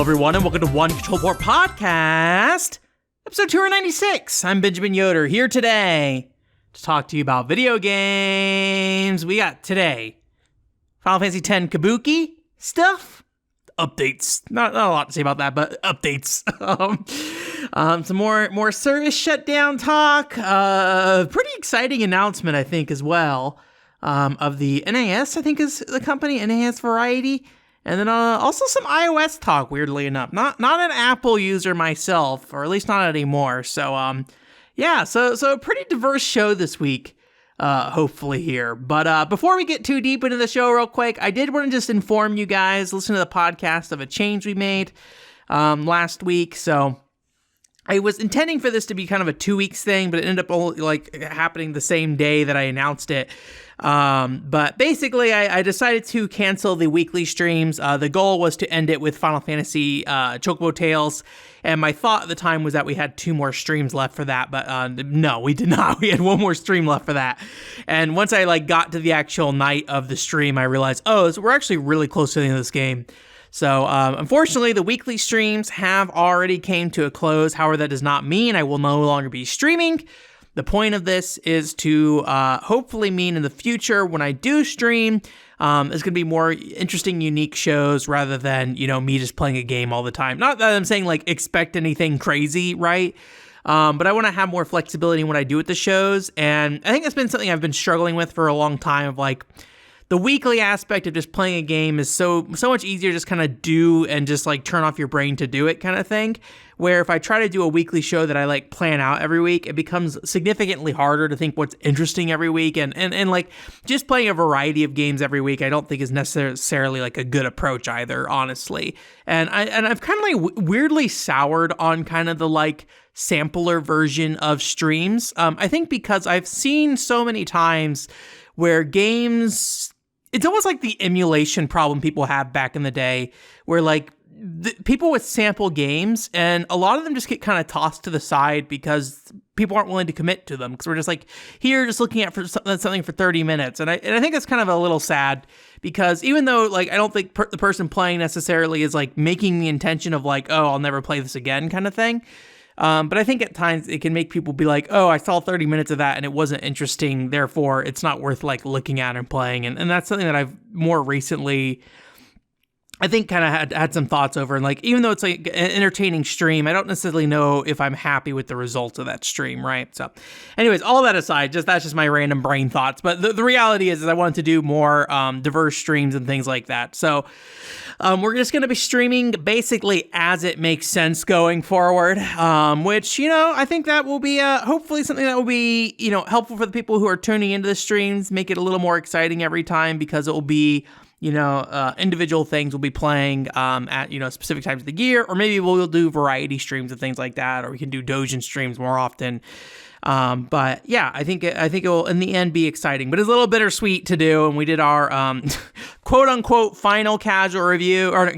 everyone, and welcome to One Control Port Podcast, episode 296. I'm Benjamin Yoder, here today to talk to you about video games. We got today Final Fantasy X Kabuki stuff, updates. Not a lot to say about that, but updates. Some more service shutdown talk. Pretty exciting announcement, I think, as well, of the NAS, I think is the company, NAS Variety. And then also some iOS talk, weirdly enough. Not an Apple user myself, or at least not anymore. So, so a pretty diverse show this week, hopefully here. But before we get too deep into the show real quick, I did want to just inform you guys, listen to the podcast of a change we made last week. So I was intending for this to be kind of a 2 weeks thing, but it ended up only happening the same day that I announced it. But basically I decided to cancel the weekly streams. The goal was to end it with Final Fantasy Chocobo Tales, and my thought at the time was that we had 2 more streams left for that, but no, we did not. We had 1 more stream left for that. And once I got to the actual night of the stream, I realized, we're actually really close to the end of this game. So, unfortunately, the weekly streams have already came to a close. However, that does not mean I will no longer be streaming. The point of this is to hopefully mean in the future when I do stream, it's going to be more interesting, unique shows rather than, me just playing a game all the time. Not that I'm saying, expect anything crazy, right? But I want to have more flexibility in what I do with the shows. And I think that's been something I've been struggling with for a long time of, the weekly aspect of just playing a game is so much easier to just kind of do and just turn off your brain to do it kind of thing. Where if I try to do a weekly show that I plan out every week, it becomes significantly harder to think what's interesting every week. And just playing a variety of games every week, I don't think is necessarily a good approach either, honestly. And I've kind of weirdly soured on kind of the sampler version of streams. I think because I've seen so many times where games, it's almost like the emulation problem people have back in the day, where people would sample games and a lot of them just get kind of tossed to the side because people aren't willing to commit to them because we're just here just looking at for something for 30 minutes. And I think that's kind of a little sad because even though I don't think the person playing necessarily is making the intention of I'll never play this again kind of thing. But I think at times it can make people be I saw 30 minutes of that and it wasn't interesting, therefore it's not worth looking at and playing. And that's something that I've more recently, I think, kind of had some thoughts over. And even though it's an entertaining stream, I don't necessarily know if I'm happy with the results of that stream, right? So anyways, all that aside, that's just my random brain thoughts. But the reality is I wanted to do more diverse streams and things like that. So we're just going to be streaming basically as it makes sense going forward, which, I think that will be hopefully something that will be, helpful for the people who are tuning into the streams, make it a little more exciting every time because it will be, individual things we'll be playing at, specific times of the year, or maybe we'll do variety streams and things like that, or we can do Dojin streams more often. But yeah, I think it will in the end be exciting, but it's a little bittersweet to do. And we did our quote unquote final casual review or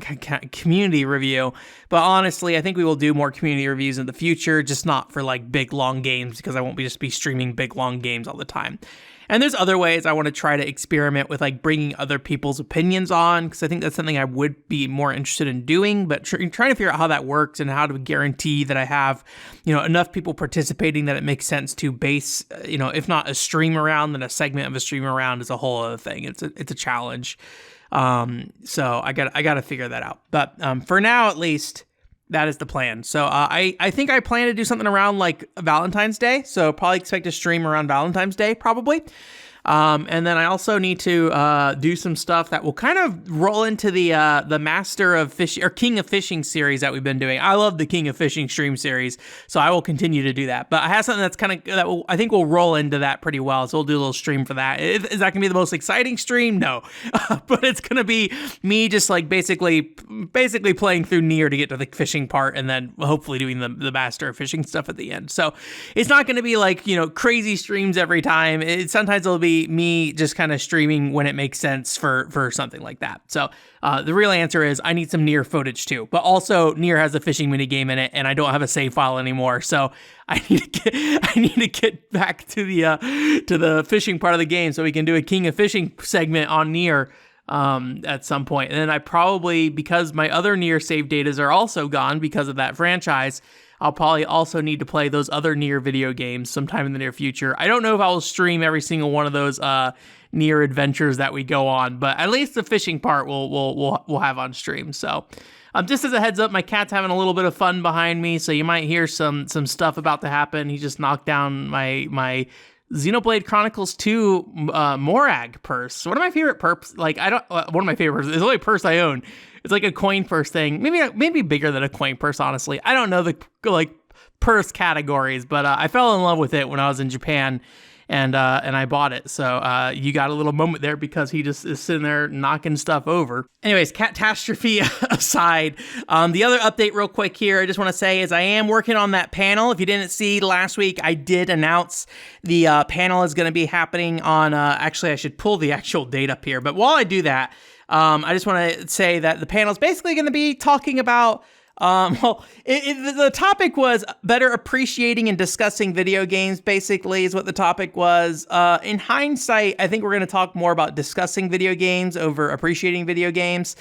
community review. But honestly, I think we will do more community reviews in the future, just not for big long games because I won't just be streaming big long games all the time. And there's other ways I want to try to experiment with bringing other people's opinions on, because I think that's something I would be more interested in doing, but trying to figure out how that works and how to guarantee that I have, enough people participating that it makes sense to base, if not a stream around, then a segment of a stream around is a whole other thing. It's a challenge. So I got to figure that out. But for now, at least, that is the plan. So I think I plan to do something around Valentine's Day. So probably expect to stream around Valentine's Day, probably. And then I also need to do some stuff that will kind of roll into the Master of Fishing or King of Fishing series that we've been doing. I love the King of Fishing stream series, so I will continue to do that. But I have something that's I think will roll into that pretty well. So we'll do a little stream for that. Is that gonna be the most exciting stream? No, but it's gonna be me just basically playing through Nier to get to the fishing part, and then hopefully doing the Master of Fishing stuff at the end. So it's not gonna be crazy streams every time. Sometimes it'll be me just kind of streaming when it makes sense for something like that. So the real answer is I need some Nier footage too, but also Nier has a fishing mini game in it and I don't have a save file anymore. So I need to get back to the fishing part of the game so we can do a King of Fishing segment on Nier at some point. And then I probably, because my other Nier save datas are also gone because of that franchise, I'll probably also need to play those other Nier video games sometime in the near future. I don't know if I will stream every single one of those Nier adventures that we go on, but at least the fishing part we'll have on stream. So just as a heads up, my cat's having a little bit of fun behind me, so you might hear some stuff about to happen. He just knocked down my Xenoblade Chronicles 2 Morag purse. One of my favorite purse, one of my favorite purses. It's the only purse I own. It's like a coin purse thing. Maybe bigger than a coin purse, honestly. I don't know the purse categories, but I fell in love with it when I was in Japan, and I bought it. So you got a little moment there because he just is sitting there knocking stuff over. Anyways, catastrophe aside, the other update real quick here, I just want to say is I am working on that panel. If you didn't see last week, I did announce the panel is going to be happening on, actually I should pull the actual date up here, but while I do that, I just want to say that the panel is basically going to be talking about the topic was better appreciating and discussing video games, basically, is what the topic was. In hindsight, I think we're going to talk more about discussing video games over appreciating video games.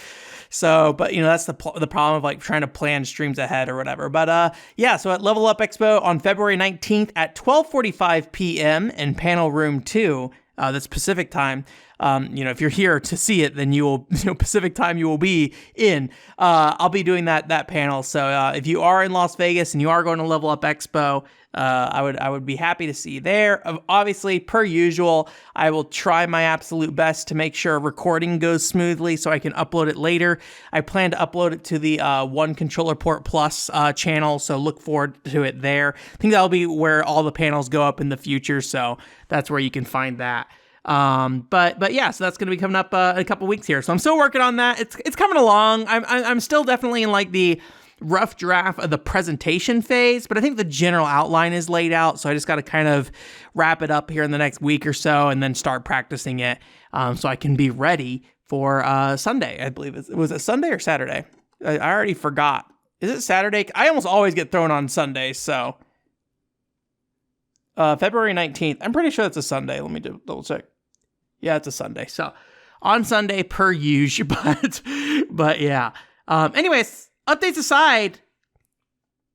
So, but, that's the problem of trying to plan streams ahead or whatever. But, yeah, so at Level Up Expo on February 19th at 12:45 p.m. in panel room 2, that's Pacific time. If you're here to see it, then you will, Pacific time you will be in. I'll be doing that panel. So if you are in Las Vegas and you are going to Level Up Expo, I would be happy to see you there. Obviously, per usual, I will try my absolute best to make sure recording goes smoothly so I can upload it later. I plan to upload it to the One Controller Port Plus channel, so look forward to it there. I think that'll be where all the panels go up in the future, so that's where you can find that. But yeah, so that's going to be coming up in a couple weeks here. So I'm still working on that. It's coming along. I'm still definitely in the rough draft of the presentation phase, but I think the general outline is laid out. So I just got to kind of wrap it up here in the next week or so and then start practicing it, so I can be ready for Sunday. I believe was it Sunday or Saturday? I already forgot. Is it Saturday? I almost always get thrown on Sundays. So February 19th. I'm pretty sure it's a Sunday. Let me double check. Yeah, it's a Sunday. So on Sunday per usual, but yeah. Anyways, updates aside,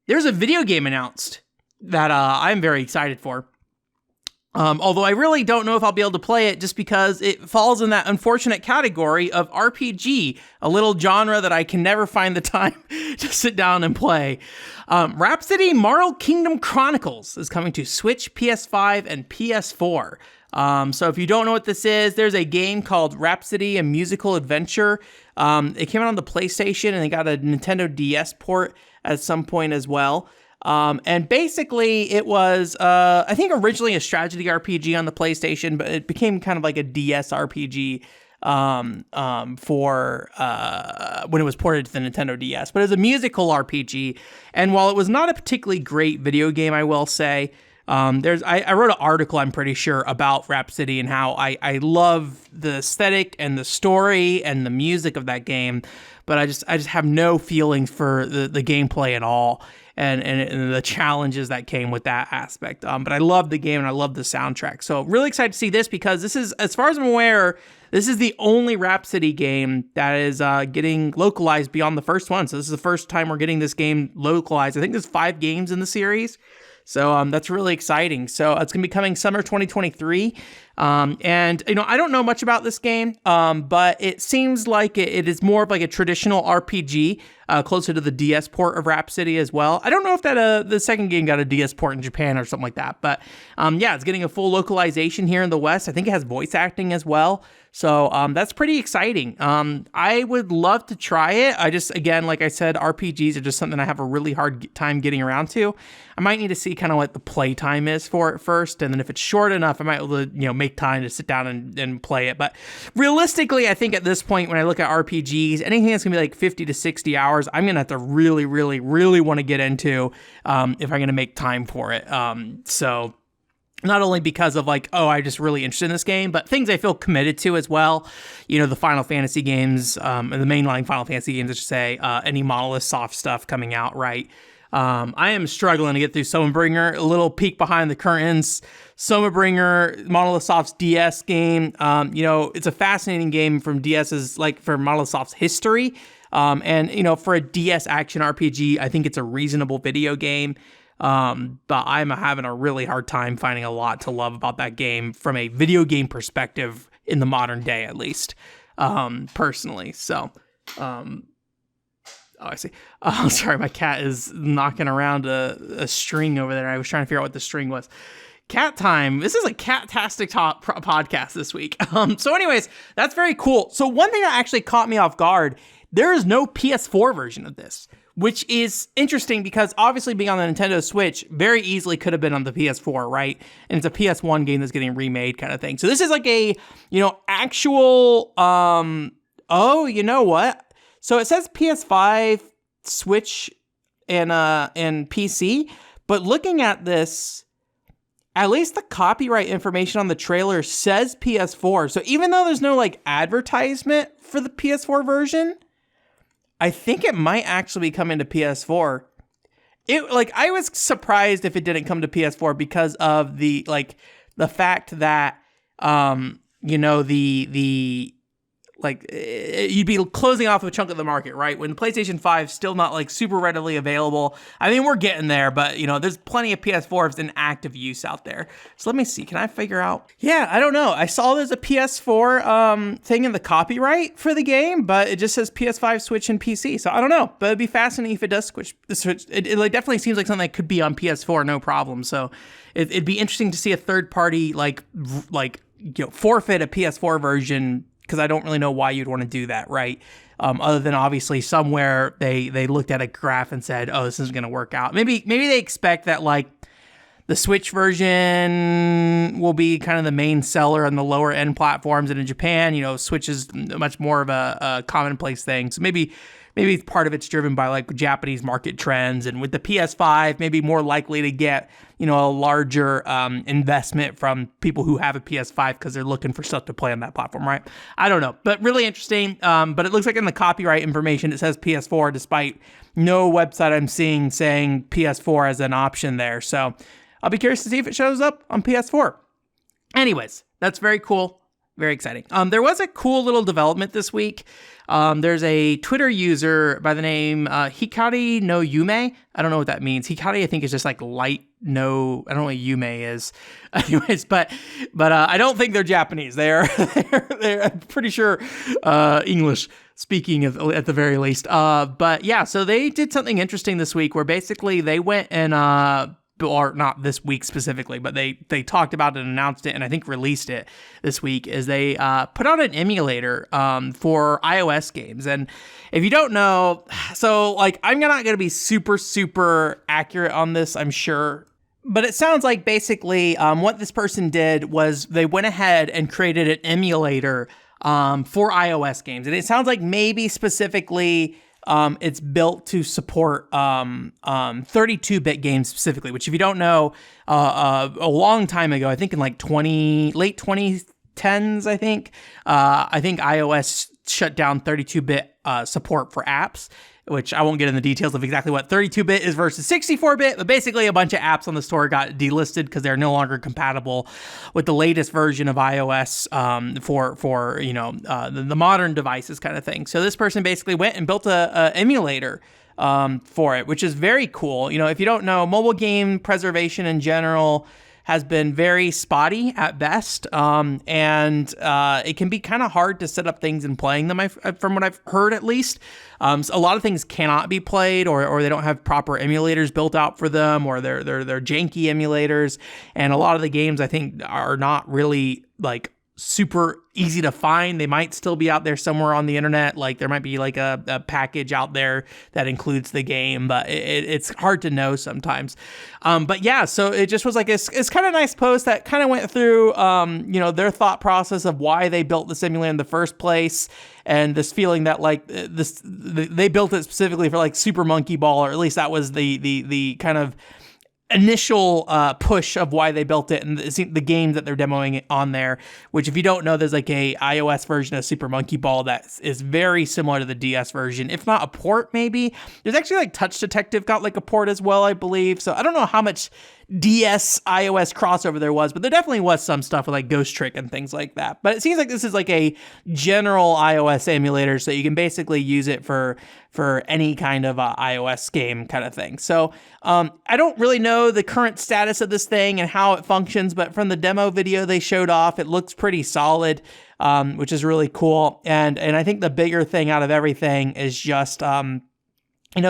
there's a video game announced that I'm very excited for. Although I really don't know if I'll be able to play it just because it falls in that unfortunate category of RPG, a little genre that I can never find the time to sit down and play. Rhapsody Marl Kingdom Chronicles is coming to Switch, PS5, and PS4. So if you don't know what this is, there's a game called Rhapsody, a musical adventure. It came out on the PlayStation and it got a Nintendo DS port at some point as well. And basically it was, I think originally a strategy RPG on the PlayStation, but it became kind of like a DS RPG, for when it was ported to the Nintendo DS, but it was a musical RPG. And while it was not a particularly great video game, I will say, I wrote an article, I'm pretty sure, about Rhapsody and how I love the aesthetic and the story and the music of that game, but I just have no feelings for the gameplay at all. And the challenges that came with that aspect. But I love the game and I love the soundtrack. So really excited to see this because this is, as far as I'm aware, this is the only Rhapsody game that is getting localized beyond the first one. So this is the first time we're getting this game localized. I think there's 5 games in the series. So that's really exciting. So it's going to be coming summer 2023. And, I don't know much about this game, but it seems like it is more of like a traditional RPG, closer to the DS port of Rhapsody as well. I don't know if that the second game got a DS port in Japan or something like that. But yeah, it's getting a full localization here in the West. I think it has voice acting as well. So that's pretty exciting. I would love to try it. I just, again, like I said, RPGs are just something I have a really hard time getting around to. I might need to see kind of what the play time is for it first. And then if it's short enough, I might be able to, make time to sit down and play it. But realistically, I think at this point, when I look at RPGs, anything that's going to be like 50 to 60 hours, I'm going to have to really, really, really want to get into if I'm going to make time for it. So not only because of I'm just really interested in this game, but things I feel committed to as well. The Final Fantasy games, the mainline Final Fantasy games, I should say, any Monolith Soft stuff coming out, right? I am struggling to get through Somabringer. A little peek behind the curtains. Somabringer, Monolith Soft's DS game. It's a fascinating game from DS's, like, for Monolith Soft's history. And for a DS action RPG, I think it's a reasonable video game. But I'm having a really hard time finding a lot to love about that game from a video game perspective in the modern day, at least, personally. So, I see. Oh, sorry, my cat is knocking around a string over there. I was trying to figure out what the string was. Cat time. This is a cat-tastic podcast this week. So anyways, that's very cool. So one thing that actually caught me off guard, there is no PS4 version of this, which is interesting because obviously being on the Nintendo Switch very easily could have been on the PS4, right? And it's a PS1 game that's getting remade kind of thing. So this is like a, actual, you know what? So it says PS5, Switch, and PC, but looking at this, at least the copyright information on the trailer says PS4. So even though there's no like advertisement for the PS4 version, I think it might actually be coming to PS4. I was surprised if it didn't come to PS4 because of the fact that you'd be closing off a chunk of the market, right? When PlayStation 5 still not like super readily available. I mean, we're getting there, but there's plenty of PS4s in active use out there. So let me see. Can I figure out? Yeah, I don't know. I saw there's a PS4 thing in the copyright for the game, but it just says PS5, Switch, and PC. So I don't know, but it'd be fascinating if it does switch. It definitely seems like something that could be on PS4, no problem. So it'd be interesting to see a third party forfeit a PS4 version, because I don't really know why you'd want to do that, right? Other than obviously somewhere they looked at a graph and said, oh, this isn't going to work out. Maybe they expect that the Switch version will be kind of the main seller on the lower end platforms. And in Japan, Switch is much more of a commonplace thing. So maybe part of it's driven by Japanese market trends, and with the PS5, maybe more likely to get a larger investment from people who have a PS5 because they're looking for stuff to play on that platform, right? I don't know, but really interesting. But it looks like in the copyright information it says PS4, despite no website I'm seeing saying PS4 as an option there. So I'll be curious to see if it shows up on PS4. Anyways, that's very cool. Very exciting. There was a cool little development this week. There's a Twitter user by the name Hikari no Yume. I don't know what that means. Hikari, I think, is just light no. I don't know what Yume is. Anyways, but I don't think they're Japanese. They're I'm pretty sure English speaking at the very least. But yeah, so they did something interesting this week where basically they went and or not this week specifically, but they talked about it and announced it, and I think released it this week, is they put out an emulator for iOS games. And if you don't know, so I'm not going to be super, super accurate on this, I'm sure. But it sounds like basically what this person did was they went ahead and created an emulator for iOS games. And it sounds like maybe specifically it's built to support 32-bit games specifically, which if you don't know, a long time ago, I think in late 2010s, I think iOS shut down 32-bit support for apps, which I won't get into the details of exactly what 32-bit is versus 64-bit, but basically a bunch of apps on the store got delisted because they're no longer compatible with the latest version of iOS for the modern devices kind of thing. So this person basically went and built a emulator for it, which is very cool. If you don't know, mobile game preservation in general has been very spotty at best, and it can be kind of hard to set up things and playing them, from what I've heard at least. So a lot of things cannot be played, or they don't have proper emulators built out for them, or they're janky emulators, and a lot of the games I think are not really super easy to find. They might still be out there somewhere on the internet. There might be a package out there that includes the game, but it's hard to know sometimes. But yeah, so it just was it's kind of nice post that kind of went through, their thought process of why they built the simulator in the first place. And this feeling that they built it specifically for Super Monkey Ball, or at least that was the kind of initial push of why they built it and the games that they're demoing it on there, which if you don't know, there's like a iOS version of Super Monkey Ball that is very similar to the DS version, if not a port maybe. There's actually like Touch Detective got like a port as well, I believe. So I don't know how much DS iOS crossover there was, but there definitely was some stuff with like Ghost Trick and things like that. But it seems like this is like a general iOS emulator, so you can basically use it for any kind of iOS game kind of thing. So I don't really know the current status of this thing and how it functions, but from the demo video they showed off, it looks pretty solid, which is really cool. And I think the bigger thing out of everything is just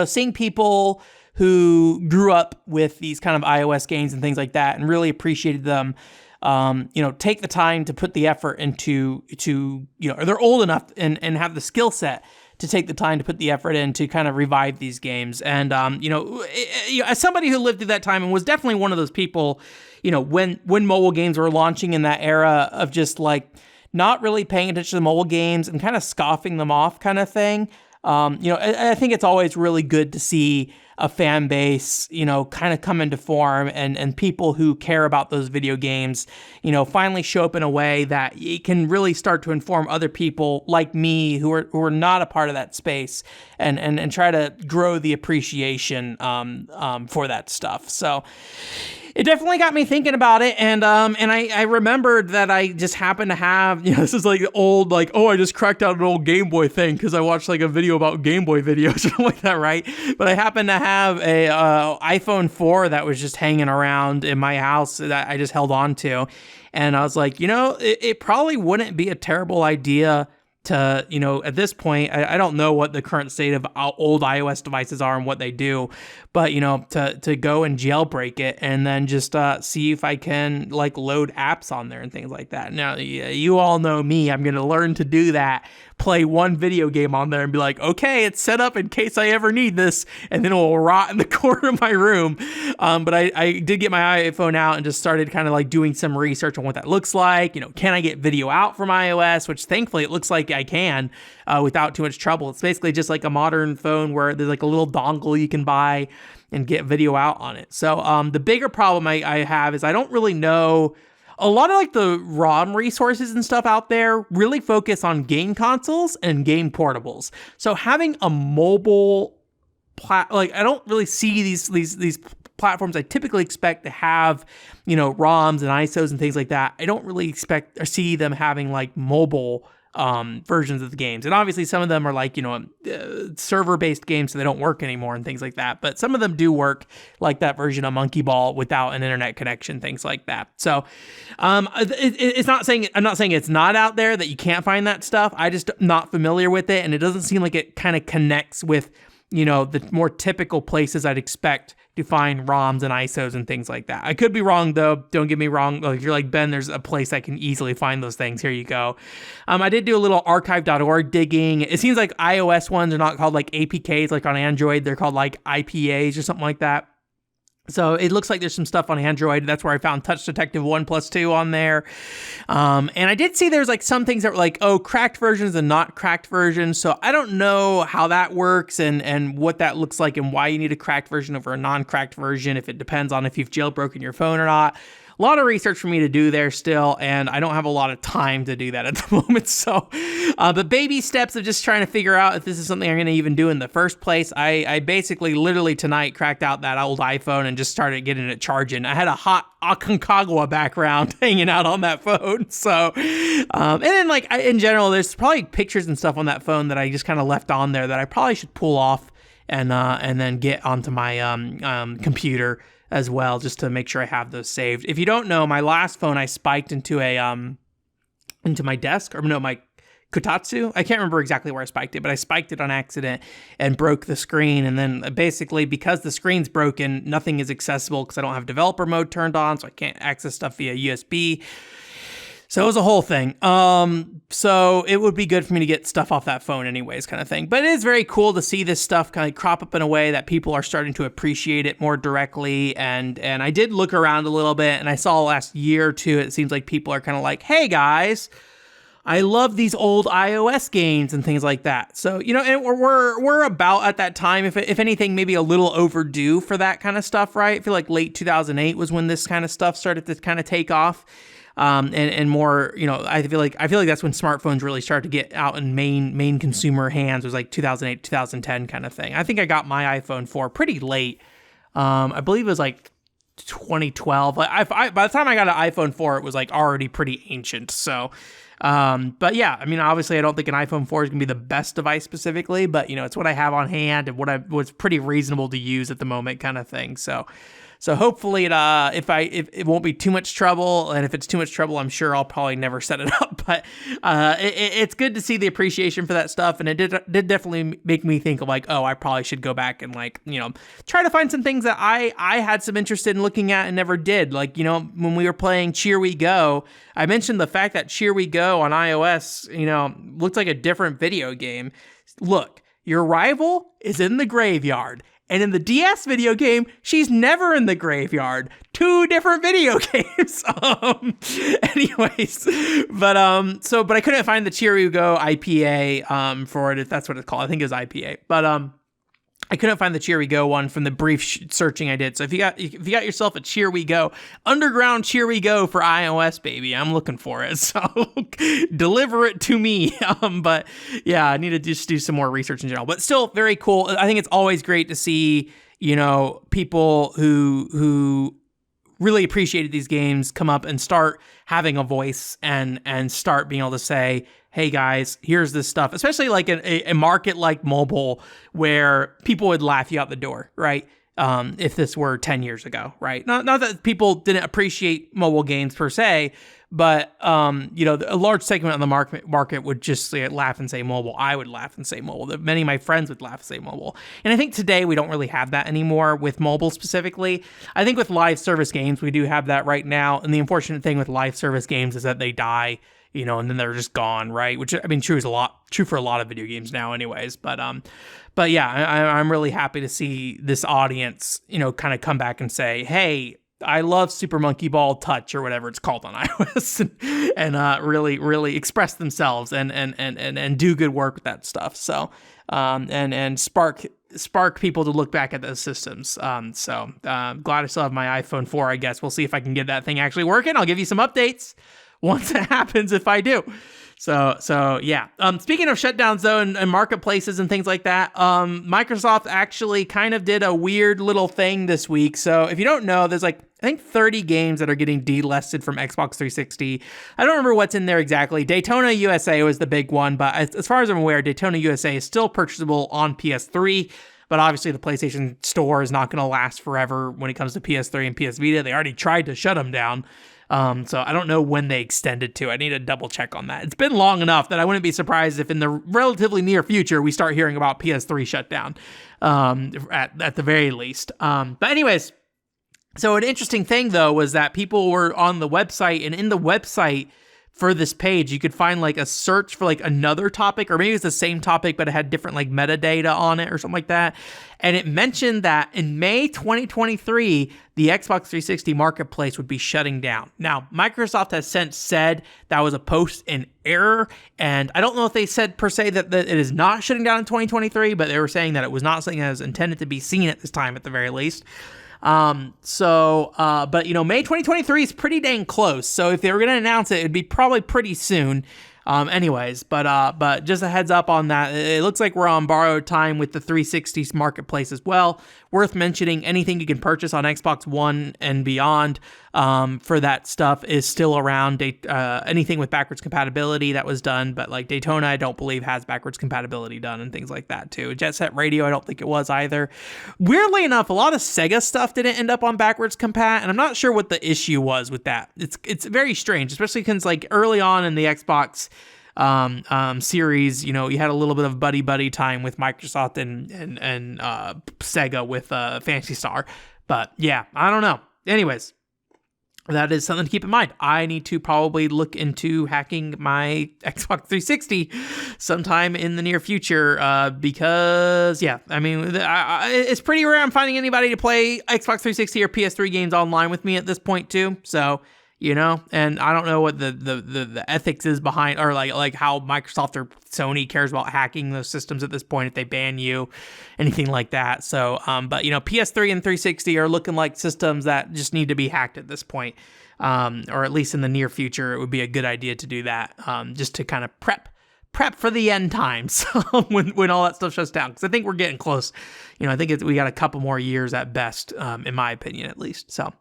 seeing people who grew up with these kind of iOS games and things like that and really appreciated them, take the time to put the effort into, or they're old enough and have the skill set to take the time to put the effort in to kind of revive these games. And, as somebody who lived through that time and was definitely one of those people, when mobile games were launching in that era of just like not really paying attention to mobile games and kind of scoffing them off kind of thing. I think it's always really good to see a fan base, kind of come into form and people who care about those video games, finally show up in a way that it can really start to inform other people like me who are not a part of that space and try to grow the appreciation for that stuff. So it definitely got me thinking about it, and I remembered that I just happened to have, this is like old, like, I just cracked out an old Game Boy thing because I watched like a video about Game Boy videos or something like that, right? But I happened to have a iPhone 4 that was just hanging around in my house that I just held on to, and I was like, it probably wouldn't be a terrible idea to, at this point, I don't know what the current state of old iOS devices are and what they do, but, to go and jailbreak it and then just see if I can like load apps on there and things like that. Now, you all know me, I'm going to learn to do that, play one video game on there and be like, okay, it's set up in case I ever need this, and then it will rot in the corner of my room. But I did get my iPhone out and just started kind of like doing some research on what that looks like. Can I get video out from iOS, which thankfully it looks like I can without too much trouble. It's basically just like a modern phone where there's like a little dongle you can buy and get video out on it. So the bigger problem I have is I don't really know. A lot of like the ROM resources and stuff out there really focus on game consoles and game portables. So having a mobile I don't really see these platforms I typically expect to have, ROMs and ISOs and things like that. I don't really expect or see them having like mobile versions of the games. And obviously some of them are like, server-based games, so they don't work anymore and things like that. But some of them do work, like that version of Monkey Ball without an internet connection, things like that. So it's not saying, I'm not saying it's not out there that you can't find that stuff. I just not familiar with it. And it doesn't seem like it kind of connects with, the more typical places I'd expect to find ROMs and ISOs and things like that. I could be wrong though. Don't get me wrong. Like, if you're like, Ben, there's a place I can easily find those things. Here you go. I did do a little archive.org digging. It seems like iOS ones are not called like APKs like on Android. They're called like IPAs or something like that. So it looks like there's some stuff on Android. That's where I found Touch Detective 1+2 on there. And I did see there's like some things that were like, cracked versions and not cracked versions. So I don't know how that works and what that looks like and why you need a cracked version over a non-cracked version, if it depends on if you've jailbroken your phone or not. A lot of research for me to do there still, and I don't have a lot of time to do that at the moment. So, but baby steps of just trying to figure out if this is something I'm going to even do in the first place. I basically literally tonight cracked out that old iPhone and just started getting it charging. I had a hot Aconcagua background hanging out on that phone. So, and then like in general, there's probably pictures and stuff on that phone that I just kind of left on there that I probably should pull off and then get onto my computer as well, just to make sure I have those saved. If you don't know, my last phone I spiked into into my desk, or no, my Kotatsu. I can't remember exactly where I spiked it, but I spiked it on accident and broke the screen. And then basically, because the screen's broken, nothing is accessible because I don't have developer mode turned on, so I can't access stuff via USB. So it was a whole thing. So it would be good for me to get stuff off that phone anyways, kind of thing. But it is very cool to see this stuff kind of crop up in a way that people are starting to appreciate it more directly. And I did look around a little bit, and I saw last year or two, it seems like people are kind of like, hey guys, I love these old iOS games and things like that. So, you know, and we're about at that time, if anything, maybe a little overdue for that kind of stuff, right? I feel like late 2008 was when this kind of stuff started to kind of take off. And more, you know, I feel like that's when smartphones really started to get out in main consumer hands. It was like 2008, 2010 kind of thing. I think I got my iPhone 4 pretty late. I believe it was like 2012. By the time I got an iPhone 4, it was like already pretty ancient. So, but yeah, I mean, obviously I don't think an iPhone 4 is gonna be the best device specifically, but you know, it's what I have on hand and what's pretty reasonable to use at the moment kind of thing. So hopefully if it won't be too much trouble, and if it's too much trouble, I'm sure I'll probably never set it up. But it's good to see the appreciation for that stuff, and it did definitely make me think of like, oh, I probably should go back and like, you know, try to find some things that I had some interest in looking at and never did. Like, you know, when we were playing Cheer We Go, I mentioned the fact that Cheer We Go on iOS, you know, looks like a different video game. Look, your rival is in the graveyard. And in the DS video game, she's never in the graveyard. 2 different video games. Anyways, but I couldn't find the Cheer We Go IPA for it, if that's what it's called. I think it was IPA. But I couldn't find the Cheer We Go one from the brief searching I did. So if you got yourself a Cheer We Go, underground Cheer We Go for iOS, baby, I'm looking for it. So deliver it to me. But yeah, I need to just do some more research in general. But still very cool. I think it's always great to see, you know, people who really appreciated these games come up and start having a voice and start being able to say, hey guys, here's this stuff, especially like a market like mobile where people would laugh you out the door, right? If this were 10 years ago, right? Not that people didn't appreciate mobile games per se, but you know, a large segment of the market would just laugh and say mobile. I would laugh and say mobile. Many of my friends would laugh and say mobile. And I think today we don't really have that anymore with mobile specifically. I think with live service games, we do have that right now. And the unfortunate thing with live service games is that they die, you know, and then they're just gone, right? Which, I mean, true for a lot of video games now anyways. But yeah, I'm really happy to see this audience, you know, kind of come back and say, hey, I love Super Monkey Ball Touch or whatever it's called on iOS and really express themselves and do good work with that stuff. So, and spark people to look back at those systems. So glad I still have my iPhone 4, I guess. We'll see if I can get that thing actually working. I'll give you some updates once it happens if I do. So yeah. Speaking of shutdowns though, and marketplaces and things like that, Microsoft actually kind of did a weird little thing this week. So if you don't know, there's like, I think 30 games that are getting delisted from Xbox 360. I don't remember what's in there exactly. Daytona USA was the big one, but as far as I'm aware, Daytona USA is still purchasable on PS3. But obviously the PlayStation Store is not going to last forever when it comes to PS3 and PS Vita. They already tried to shut them down. So I don't know when they extended to. I need to double check on that. It's been long enough that I wouldn't be surprised if in the relatively near future we start hearing about PS3 shutdown, at the very least. But anyways, so an interesting thing though was that people were on the website, and in the website for this page, you could find like a search for like another topic, or maybe it's the same topic, but it had different like metadata on it or something like that. And it mentioned that in May 2023, the Xbox 360 marketplace would be shutting down. Now, Microsoft has since said that was a post in error. And I don't know if they said per se that it is not shutting down in 2023, but they were saying that it was not something that was intended to be seen at this time at the very least. But you know, May 2023 is pretty dang close. So if they were going to announce it, it'd be probably pretty soon. But just a heads up on that. It looks like we're on borrowed time with the 360 marketplace as well. Worth mentioning, anything you can purchase on Xbox One and beyond, for that stuff is still around. Anything with backwards compatibility that was done, but like Daytona, I don't believe has backwards compatibility done and things like that too. Jet Set Radio, I don't think it was either. Weirdly enough, a lot of Sega stuff didn't end up on backwards compat, and I'm not sure what the issue was with that. It's very strange, especially because like early on in the Xbox series, you know, you had a little bit of buddy time with Microsoft and Sega with Phantasy Star. But yeah, I don't know. Anyways, that is something to keep in mind. I need to probably look into hacking my Xbox 360 sometime in the near future, because yeah, I mean, it's pretty rare I'm finding anybody to play Xbox 360 or PS3 games online with me at this point too. So you know? And I don't know what the ethics is behind, or like how Microsoft or Sony cares about hacking those systems at this point if they ban you, anything like that. So, but you know, PS3 and 360 are looking like systems that just need to be hacked at this point, or at least in the near future. It would be a good idea to do that, just to kind of prep for the end times when all that stuff shuts down. Because I think we're getting close. You know, I think we got a couple more years at best, in my opinion, at least. So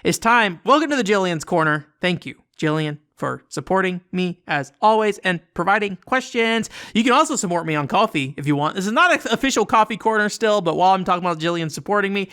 it's time. Welcome to the Jillian's Corner. Thank you, Jillian, for supporting me as always and providing questions. You can also support me on Ko-fi if you want. This is not an official coffee corner still, but while I'm talking about Jillian supporting me,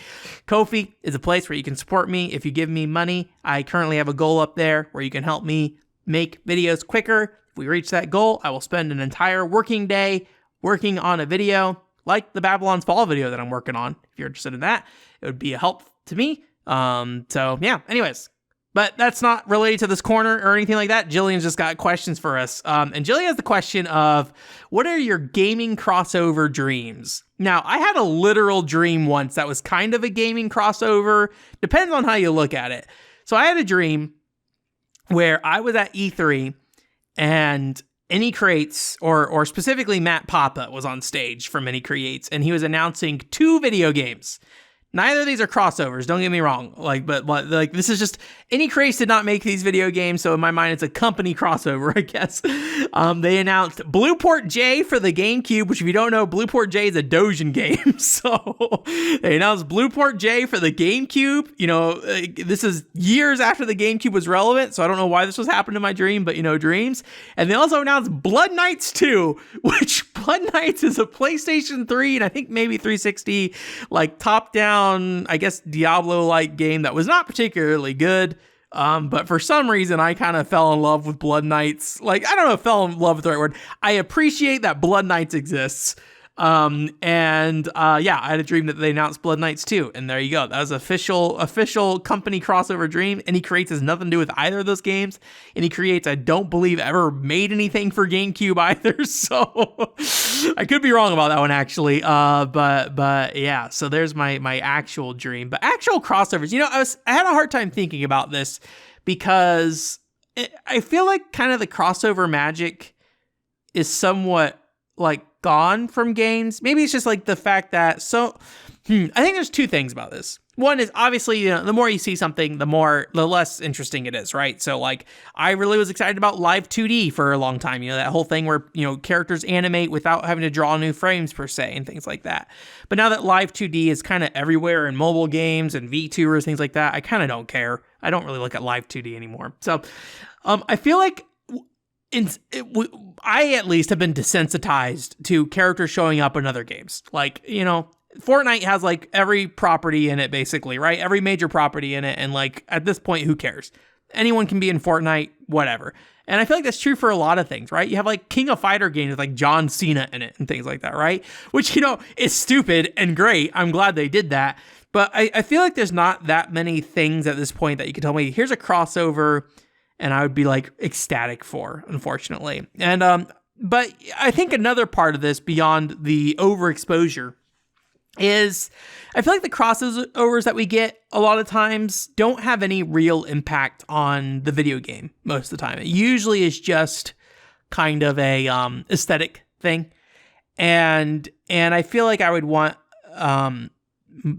Ko-fi is a place where you can support me if you give me money. I currently have a goal up there where you can help me make videos quicker. If we reach that goal, I will spend an entire working day working on a video like the Babylon's Fall video that I'm working on. If you're interested in that, it would be a help to me. So yeah, anyways, but that's not related to this corner or anything like that. Jillian's just got questions for us. And Jillian has the question of, what are your gaming crossover dreams? Now, I had a literal dream once that was kind of a gaming crossover. Depends on how you look at it. So I had a dream where I was at E3 and Any Creates, or specifically Matt Papa, was on stage from Any Creates, and he was announcing 2 video games. Neither of these are crossovers, don't get me wrong. But this is just, Any Creates did not make these video games, so in my mind, it's a company crossover, I guess. They announced Blueport J for the GameCube, which if you don't know, Blueport J is a Dojin game. So they announced Blueport J for the GameCube. You know, this is years after the GameCube was relevant, so I don't know why this was happening in my dream, but you know, dreams. And they also announced Blood Knights 2, which Blood Knights is a PlayStation 3 and I think maybe 360, like top-down, I guess, Diablo-like game that was not particularly good. But for some reason, I kind of fell in love with Blood Knights. Like, I don't know if fell in love with the right word. I appreciate that Blood Knights exists. Yeah, I had a dream that they announced Blood Knights 2, and there you go. That was official company crossover dream. Any Creates has nothing to do with either of those games. Any Creates, I don't believe, ever made anything for GameCube either, so I could be wrong about that one, actually. But yeah, so there's my actual dream. But actual crossovers, you know, I had a hard time thinking about this because I feel like kind of the crossover magic is somewhat like gone from games. Maybe it's just like the fact that, I think there's 2 things about this. One is obviously, you know, the more you see something, the less interesting it is, right? So like, I really was excited about Live 2D for a long time, you know, that whole thing where, you know, characters animate without having to draw new frames per se and things like that. But now that Live 2D is kind of everywhere in mobile games and VTubers, things like that, I kind of don't care. I don't really look at Live 2D anymore. So I feel like I at least have been desensitized to characters showing up in other games. Like, you know, Fortnite has like every property in it basically, right? Every major property in it. And like, at this point, who cares? Anyone can be in Fortnite, whatever. And I feel like that's true for a lot of things, right? You have like King of Fighter games with like John Cena in it and things like that, right? Which, you know, is stupid and great. I'm glad they did that. But I feel like there's not that many things at this point that you can tell me, here's a crossover, and I would be like ecstatic for, unfortunately. And but I think another part of this, beyond the overexposure, is I feel like the crossovers that we get a lot of times don't have any real impact on the video game most of the time. It usually is just kind of a aesthetic thing. And I feel like I would want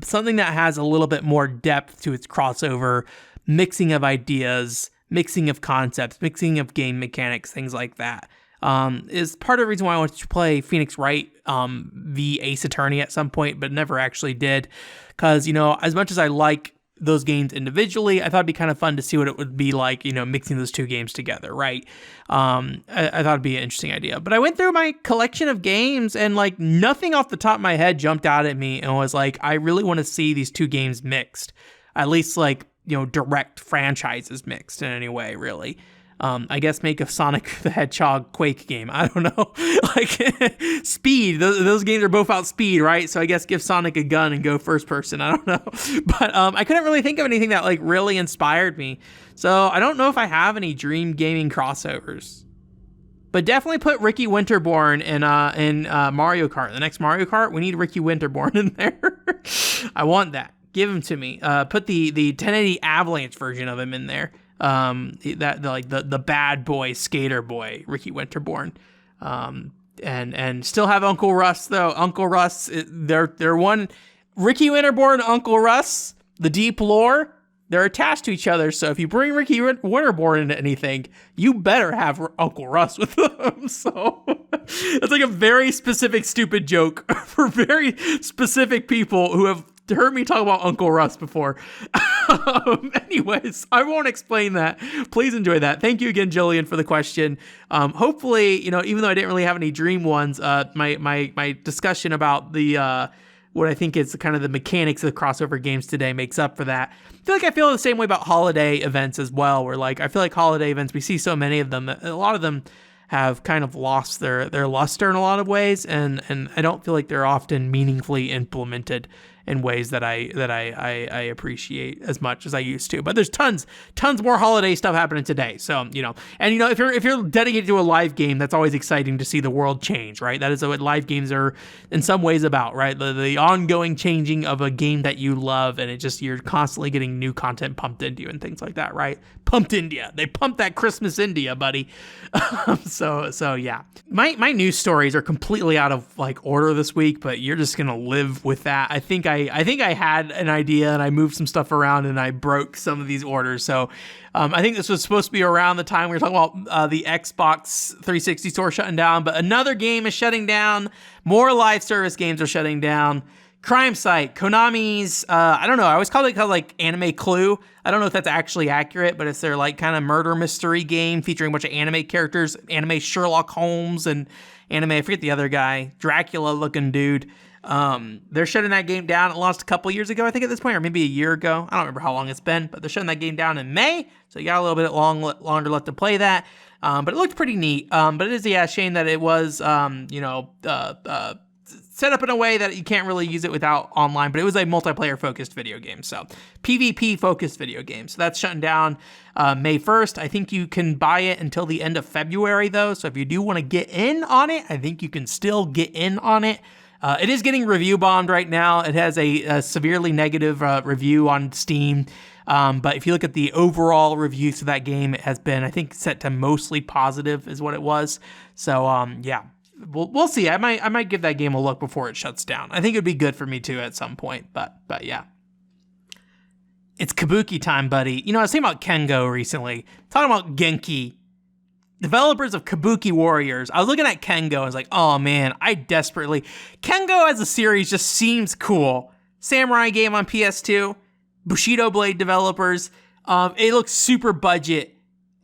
something that has a little bit more depth to its crossover, mixing of ideas, mixing of concepts, mixing of game mechanics, things like that. Is part of the reason why I wanted to play Phoenix Wright v Ace Attorney at some point, but never actually did. Because, you know, as much as I like those games individually, I thought it'd be kind of fun to see what it would be like, you know, mixing those 2 games together, right? I thought it'd be an interesting idea. But I went through my collection of games and like nothing off the top of my head jumped out at me and was like, I really want to see these 2 games mixed. At least like, you know, direct franchises mixed in any way, really. I guess make a Sonic the Hedgehog Quake game. I don't know. Like, Speed. Those games are both out Speed, right? So I guess give Sonic a gun and go first person. I don't know. But I couldn't really think of anything that like really inspired me. So I don't know if I have any dream gaming crossovers. But definitely put Ricky Winterborn in Mario Kart. The next Mario Kart, we need Ricky Winterborn in there. I want that. Give him to me. Put the 1080 Avalanche version of him in there. the bad boy skater boy, Ricky Winterborn. And still have Uncle Russ though. Uncle Russ, they're one. Ricky Winterborn, Uncle Russ, the deep lore, they're attached to each other. So if you bring Ricky Winterborn into anything, you better have Uncle Russ with them. So it's like a very specific, stupid joke for very specific people who have heard me talk about Uncle Russ before. Anyways, I won't explain that. Please enjoy that. Thank you again, Jillian, for the question. Hopefully, even though I didn't really have any dream ones, my discussion about the what I think is kind of the mechanics of the crossover games today makes up for that. I feel the same way about holiday events as well, where I feel like holiday events, we see so many of them, a lot of them have kind of lost their luster in a lot of ways, and I don't feel like they're often meaningfully implemented in ways that I appreciate as much as I used to. But there's tons more holiday stuff happening today. So, if you're dedicated to a live game, that's always exciting to see the world change, right? That is what live games are in some ways about, right? The ongoing changing of a game that you love, and you're constantly getting new content pumped into you and things like that, right? Pumped India. They pumped that Christmas India, buddy. So yeah. My news stories are completely out of order this week, but you're just gonna live with that. I think I had an idea and I moved some stuff around and I broke some of these orders. So I think this was supposed to be around the time we were talking about the Xbox 360 store shutting down, but another game is shutting down. More live service games are shutting down. Crime Site, Konami's, I don't know, I always call it Anime Clue. I don't know if that's actually accurate, but it's their kind of murder mystery game featuring a bunch of anime characters, anime Sherlock Holmes and anime, I forget the other guy, Dracula looking dude. They're shutting that game down. It launched a couple years ago, I think at this point, or maybe a year ago. I don't remember how long it's been, but they're shutting that game down in May. So you got a little bit longer left to play that. But it looked pretty neat. But it is a shame that it was, set up in a way that you can't really use it without online, but it was a multiplayer focused video game. So PvP focused video game. So that's shutting down May 1st. I think you can buy it until the end of February though. So if you do want to get in on it, I think you can still get in on it. It is getting review bombed right now. It has a severely negative review on Steam. But if you look at the overall reviews of that game, it has been, I think, set to mostly positive is what it was. So yeah. We'll see. I might give that game a look before it shuts down. I think it'd be good for me too at some point. But yeah, it's Kabuki time, buddy. I was thinking about Kengo recently. Talking about Genki, developers of Kabuki Warriors. I was looking at Kengo and I was like, oh man, Kengo as a series just seems cool. Samurai game on PS2, Bushido Blade developers. It looks super budget.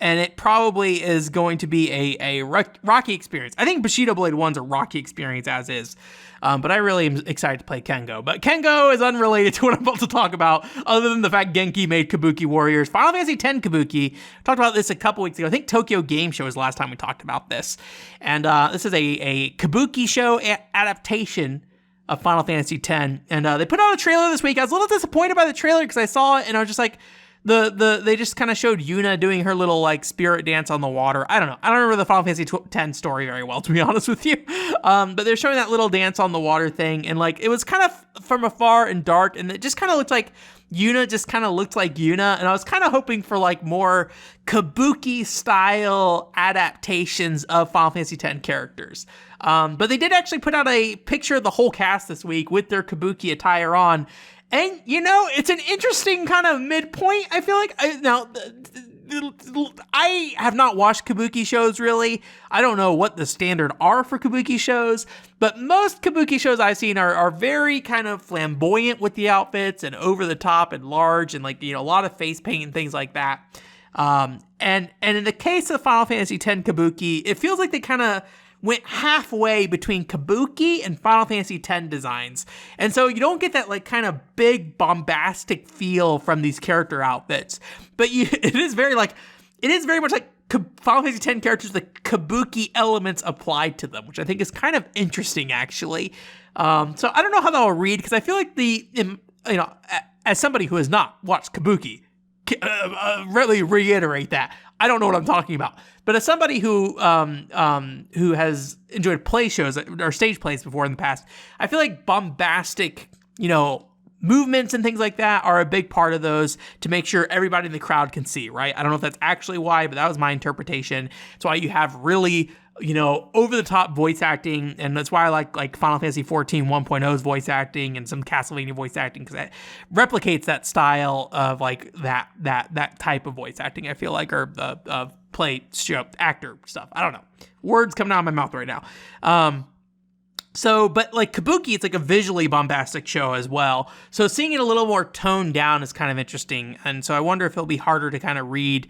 And it probably is going to be a rocky experience. I think Bushido Blade 1's a rocky experience as is. But I really am excited to play Kengo. But Kengo is unrelated to what I'm about to talk about, other than the fact Genki made Kabuki Warriors. Final Fantasy X Kabuki. Talked about this a couple weeks ago. I think Tokyo Game Show was the last time we talked about this. And this is a Kabuki show adaptation of Final Fantasy X. And they put out a trailer this week. I was a little disappointed by the trailer because I saw it and I was just like, they just kind of showed Yuna doing her little spirit dance on the water. I don't know. I don't remember the Final Fantasy X story very well, to be honest with you. But they're showing that little dance on the water thing, and it was kind of from afar and dark, and it just kind of looked like Yuna just kind of looked like Yuna, and I was kind of hoping for more Kabuki style adaptations of Final Fantasy X characters. But they did actually put out a picture of the whole cast this week with their Kabuki attire on. And, it's an interesting kind of midpoint, I feel like. I have not watched Kabuki shows, really. I don't know what the standard are for Kabuki shows, but most Kabuki shows I've seen are very kind of flamboyant with the outfits and over the top and large and, a lot of face paint and things like that. And in the case of Final Fantasy X Kabuki, it feels like they kind of went halfway between Kabuki and Final Fantasy X designs. And so you don't get that kind of big bombastic feel from these character outfits. But it is very much like Final Fantasy X characters, the Kabuki elements applied to them, which I think is kind of interesting actually. So I don't know how that will read, because I feel like as somebody who has not watched Kabuki, really reiterate that I don't know what I'm talking about. But as somebody who has enjoyed play shows or stage plays before in the past, I feel like bombastic, movements and things like that are a big part of those to make sure everybody in the crowd can see, right? I don't know if that's actually why, but that was my interpretation. It's why you have really, over-the-top voice acting, and that's why I like Final Fantasy 14 1.0's voice acting and some Castlevania voice acting, because it replicates that style of like that type of voice acting, I feel like, or play show actor stuff. I don't know. Words coming out of my mouth right now. But like Kabuki, it's like a visually bombastic show as well. So seeing it a little more toned down is kind of interesting. And so I wonder if it'll be harder to kind of read,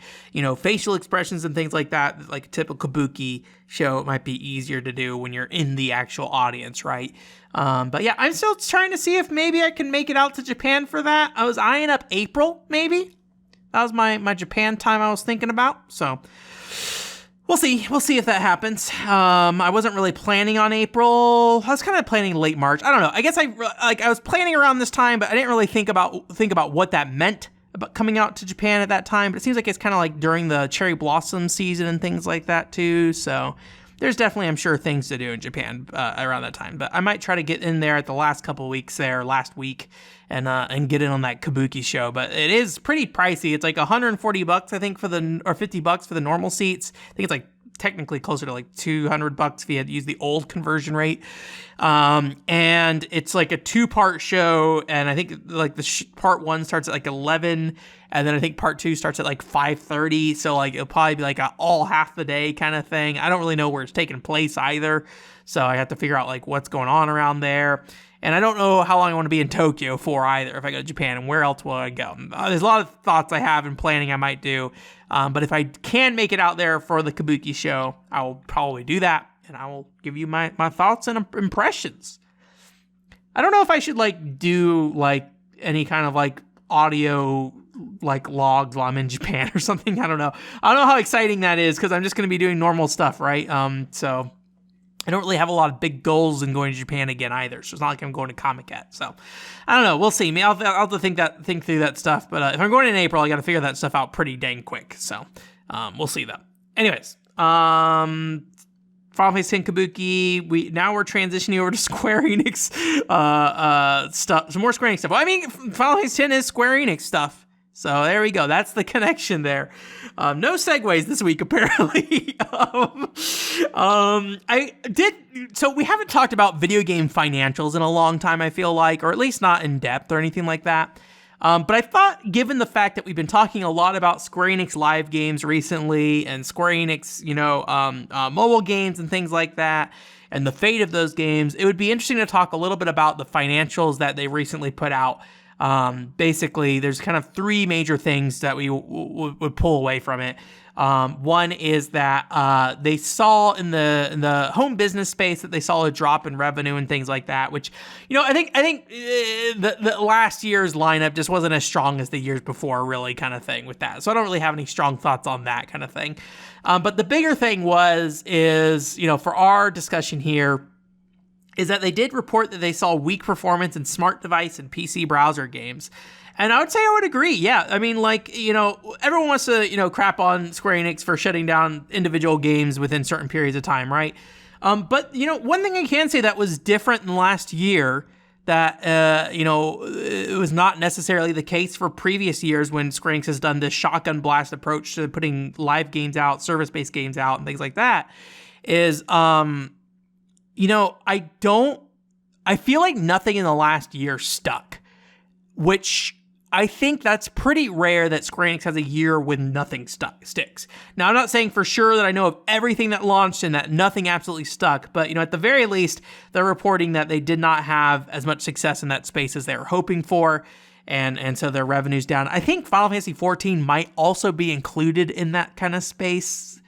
facial expressions and things like that. Like a typical Kabuki show, it might be easier to do when you're in the actual audience, right? But yeah, I'm still trying to see if maybe I can make it out to Japan for that. I was eyeing up April, maybe. That was my Japan time I was thinking about. So we'll see. We'll see if that happens. I wasn't really planning on April. I was kind of planning late March. I don't know. I guess I was planning around this time, but I didn't really think about what that meant about coming out to Japan at that time. But it seems like it's kind of like during the cherry blossom season and things like that too. So there's definitely, I'm sure, things to do in Japan around that time. But I might try to get in there at the last couple of weeks there, last week, and get in on that Kabuki show. But it is pretty pricey. It's like $140, I think, or $50 for the normal seats. I think it's like technically closer to like $200 if you had to use the old conversion rate. And it's like a 2-part show, and I think like part 1 starts at like 11, and then I think part 2 starts at like 5:30. So like it'll probably be like all half the day kind of thing. I don't really know where it's taking place either, so I have to figure out like what's going on around there. And I don't know how long I want to be in Tokyo for either if I go to Japan, and where else will I go? There's a lot of thoughts I have and planning I might do. But if I can make it out there for the Kabuki show, I will probably do that, and I will give you my thoughts and impressions. I don't know if I should like do like any kind of like audio like logs while I'm in Japan or something. I don't know how exciting that is, because I'm just going to be doing normal stuff, right? So I don't really have a lot of big goals in going to Japan again either, so it's not like I'm going to Comic-Con. So I don't know. We'll see. Maybe I'll have to think through that stuff. But if I'm going in April, I got to figure that stuff out pretty dang quick. So we'll see though. Anyways, Final Fantasy X Kabuki. We're transitioning over to Square Enix stuff. Some more Square Enix stuff. Well, I mean, Final Fantasy X is Square Enix stuff. So there we go. That's the connection there. No segues this week, apparently. So we haven't talked about video game financials in a long time, I feel like, or at least not in depth or anything like that. But I thought, given the fact that we've been talking a lot about Square Enix live games recently, and Square Enix, mobile games and things like that, and the fate of those games, it would be interesting to talk a little bit about the financials that they recently put out. Basically, there's kind of 3 major things that we would pull away from it. One is that they saw in the home business space that they saw a drop in revenue and things like that, which, I think the last year's lineup just wasn't as strong as the years before, really, kind of thing with that. So I don't really have any strong thoughts on that kind of thing. But the bigger thing is for our discussion here, is that they did report that they saw weak performance in smart device and PC browser games. And I would agree. Yeah. I mean, everyone wants to, crap on Square Enix for shutting down individual games within certain periods of time, right? But, one thing I can say that was different in last year that, it was not necessarily the case for previous years when Square Enix has done this shotgun blast approach to putting live games out, service-based games out, and things like that, is, I feel like nothing in the last year stuck, which I think that's pretty rare that Square Enix has a year when nothing sticks. Now, I'm not saying for sure that I know of everything that launched and that nothing absolutely stuck, but, at the very least, they're reporting that they did not have as much success in that space as they were hoping for, and so their revenue's down. I think Final Fantasy XIV might also be included in that kind of space.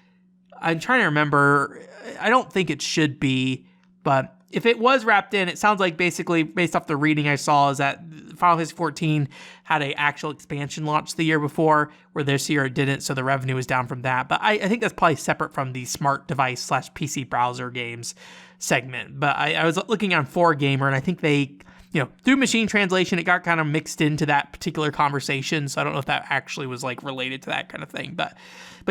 I'm trying to remember. I don't think it should be, but if it was wrapped in, it sounds like basically, based off the reading I saw, is that Final Fantasy XIV had an actual expansion launch the year before, where this year it didn't, so the revenue was down from that. But I think that's probably separate from the smart device / PC browser games segment. But I was looking on 4Gamer, and I think they, through machine translation, it got kind of mixed into that particular conversation, so I don't know if that actually was related to that kind of thing. But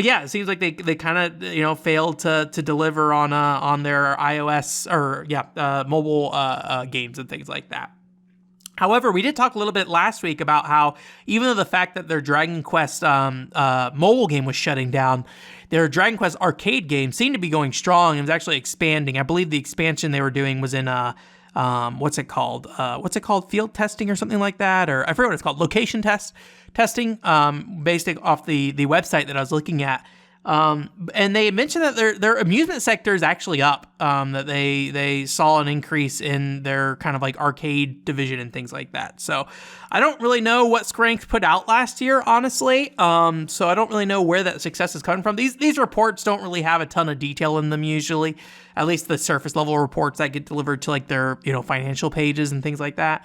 yeah, it seems like they kind of failed to deliver on their iOS or mobile games and things like that. However, we did talk a little bit last week about how even though the fact that their Dragon Quest mobile game was shutting down, their Dragon Quest arcade game seemed to be going strong and was actually expanding. I believe the expansion they were doing was in what's it called? Field testing or something like that, or I forget what it's called. Location testing, based off the website that I was looking at. And they mentioned that their amusement sector is actually up, that they saw an increase in their kind of like arcade division and things like that. So I don't really know what Square Enix put out last year, honestly. So I don't really know where that success is coming from. These reports don't really have a ton of detail in them usually, at least the surface level reports that get delivered to like their, financial pages and things like that.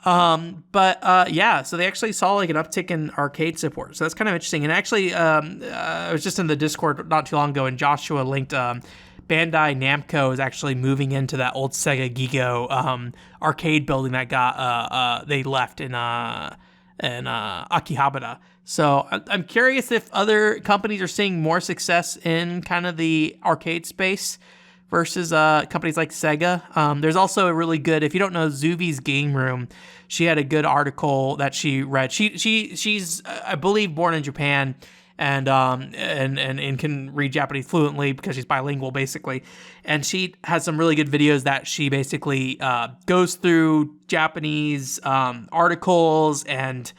Yeah, so they actually saw like an uptick in arcade support. So that's kind of interesting. And actually, I was just in the Discord not too long ago and Joshua linked, Bandai Namco is actually moving into that old Sega Gigo, arcade building that they left in Akihabara. So I'm curious if other companies are seeing more success in kind of the arcade space versus companies like Sega. There's also a really good, if you don't know Zuvi's Game Room, she had a good article that she read. She's I believe born in Japan and can read Japanese fluently because she's bilingual basically. And she has some really good videos that she basically goes through Japanese articles and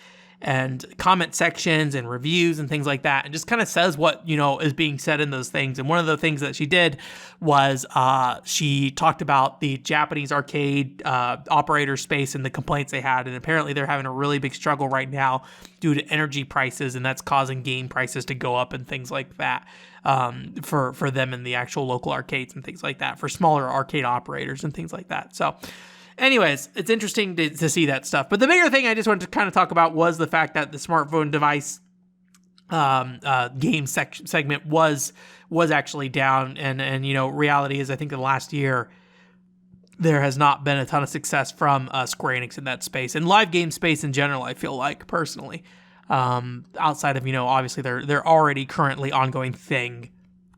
comment sections and reviews and things like that, and just kind of says what, is being said in those things. And one of the things that she did was she talked about the Japanese arcade operator space and the complaints they had. And apparently they're having a really big struggle right now due to energy prices, and that's causing game prices to go up and things like that for them in the actual local arcades and things like that, for smaller arcade operators and things like that. So anyways, it's interesting to see that stuff. But the bigger thing I just wanted to kind of talk about was the fact that the smartphone device game segment was actually down. And reality is, I think in the last year, there has not been a ton of success from Square Enix in that space. And live game space in general, I feel like, personally. Outside of, obviously their already currently ongoing thing,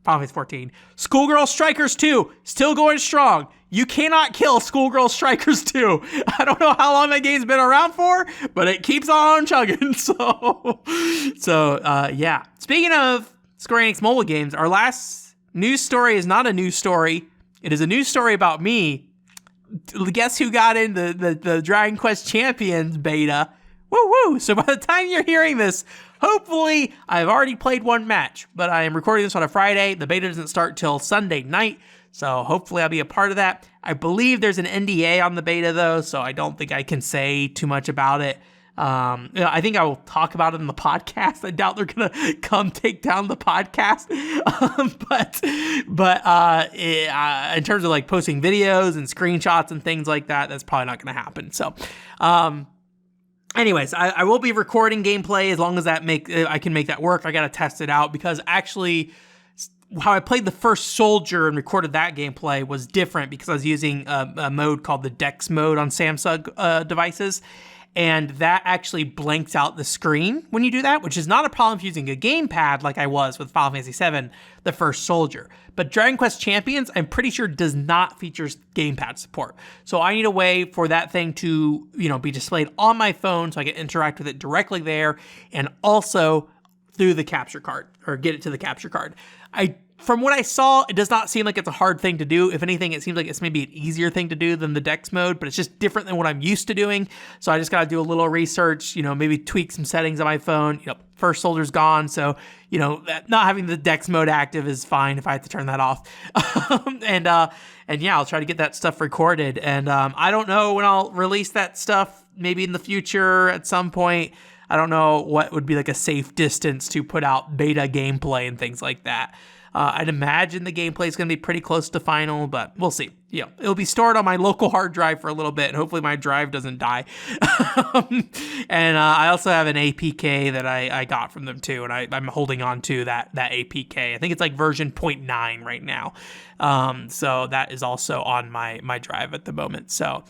Final Fantasy 14. Schoolgirl Strikers 2, still going strong. You cannot kill Schoolgirl Strikers 2. I don't know how long that game's been around for, but it keeps on chugging. So yeah. Speaking of Square Enix mobile games, our last news story is not a news story. It is a news story about me. Guess who got in the Dragon Quest Champions beta? Woo woo! So by the time you're hearing this, hopefully I've already played one match, but I am recording this on a Friday. The beta doesn't start till Sunday night, so hopefully I'll be a part of that. I believe there's an NDA on the beta though, so I don't think I can say too much about it. I think I will talk about it in the podcast. I doubt they're gonna come take down the podcast. But in terms of like posting videos and screenshots and things like that, that's probably not gonna happen. So, anyways, I will be recording gameplay as long as I can make that work. I gotta test it out because actually, how I played the first soldier and recorded that gameplay was different because I was using a mode called the Dex mode on Samsung devices. And that actually blanks out the screen when you do that, which is not a problem if using a gamepad like I was with Final Fantasy VII, the first soldier. But Dragon Quest Champions, I'm pretty sure does not feature gamepad support. So I need a way for that thing to, be displayed on my phone so I can interact with it directly there and also through the capture card or get it to the capture card. From what I saw, it does not seem like it's a hard thing to do. If anything, it seems like it's maybe an easier thing to do than the Dex mode, but it's just different than what I'm used to doing. So I just got to do a little research, maybe tweak some settings on my phone. First soldier's gone. So, not having the Dex mode active is fine if I have to turn that off. And yeah, I'll try to get that stuff recorded. And I don't know when I'll release that stuff, maybe in the future at some point. I don't know what would be like a safe distance to put out beta gameplay and things like that. I'd imagine the gameplay is going to be pretty close to final, but we'll see. It'll be stored on my local hard drive for a little bit, and hopefully my drive doesn't die. And I also have an APK that I got from them too, and I'm holding on to that APK. I think it's like version 0.9 right now. So that is also on my drive at the moment. So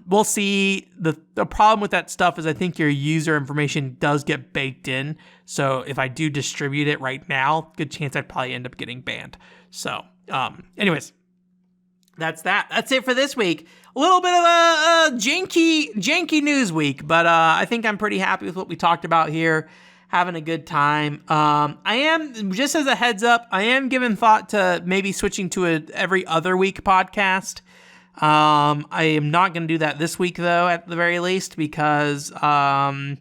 we'll see. The problem with that stuff is I think your user information does get baked in. So if I do distribute it right now, good chance I'd probably end up getting banned. So anyways, That's that. That's it for this week. A little bit of a janky news week, but I think I'm pretty happy with what we talked about here. Having a good time. I am, just as a heads up, I am giving thought to maybe switching to a every other week podcast. I am not going to do that this week, though, at the very least, because I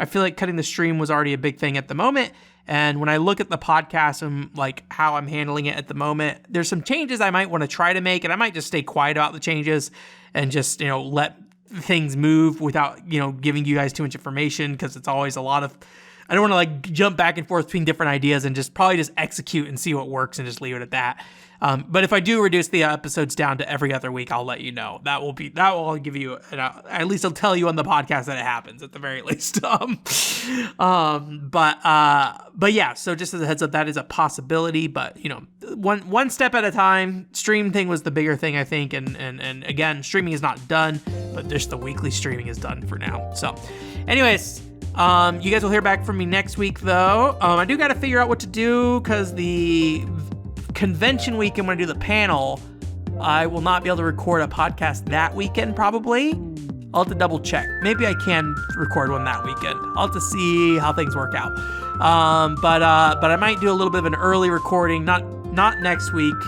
feel like cutting the stream was already a big thing at the moment. And when I look at the podcast and like how I'm handling it at the moment, there's some changes I might want to try to make, and I might just stay quiet about the changes and just, let things move without, giving you guys too much information, because it's always a lot of, I don't want to like jump back and forth between different ideas, and just probably just execute and see what works and just leave it at that. But if I do reduce the episodes down to every other week, I'll let you know. That will give you, at least I'll tell you on the podcast that it happens at the very least. But yeah, so just as a heads up, that is a possibility, but one step at a time. Stream thing was the bigger thing, I think. And again, streaming is not done, but just the weekly streaming is done for now. So anyways, you guys will hear back from me next week though. I do got to figure out what to do, because the convention weekend when I do the panel, I will not be able to record a podcast that weekend probably. I'll have to double check. Maybe I can record one that weekend. I'll have to see how things work out. But I might do a little bit of an early recording, not next week,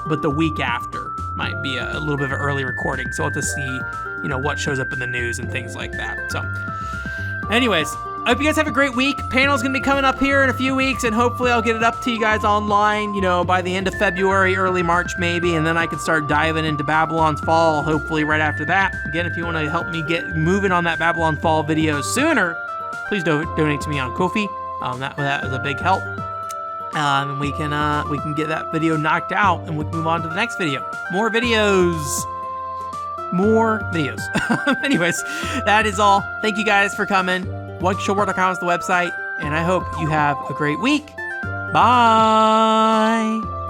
but the week after might be a little bit of an early recording. So I'll have to see, what shows up in the news and things like that. So anyways, I hope you guys have a great week. Panel's going to be coming up here in a few weeks, and hopefully I'll get it up to you guys online, by the end of February, early March maybe, and then I can start diving into Babylon's Fall, hopefully right after that. Again, if you want to help me get moving on that Babylon Fall video sooner, please donate to me on Ko-fi. That was a big help. And we can get that video knocked out, and we can move on to the next video. More videos. Anyways, that is all. Thank you guys for coming. OneShowWorld.com is the website, and I hope you have a great week. Bye.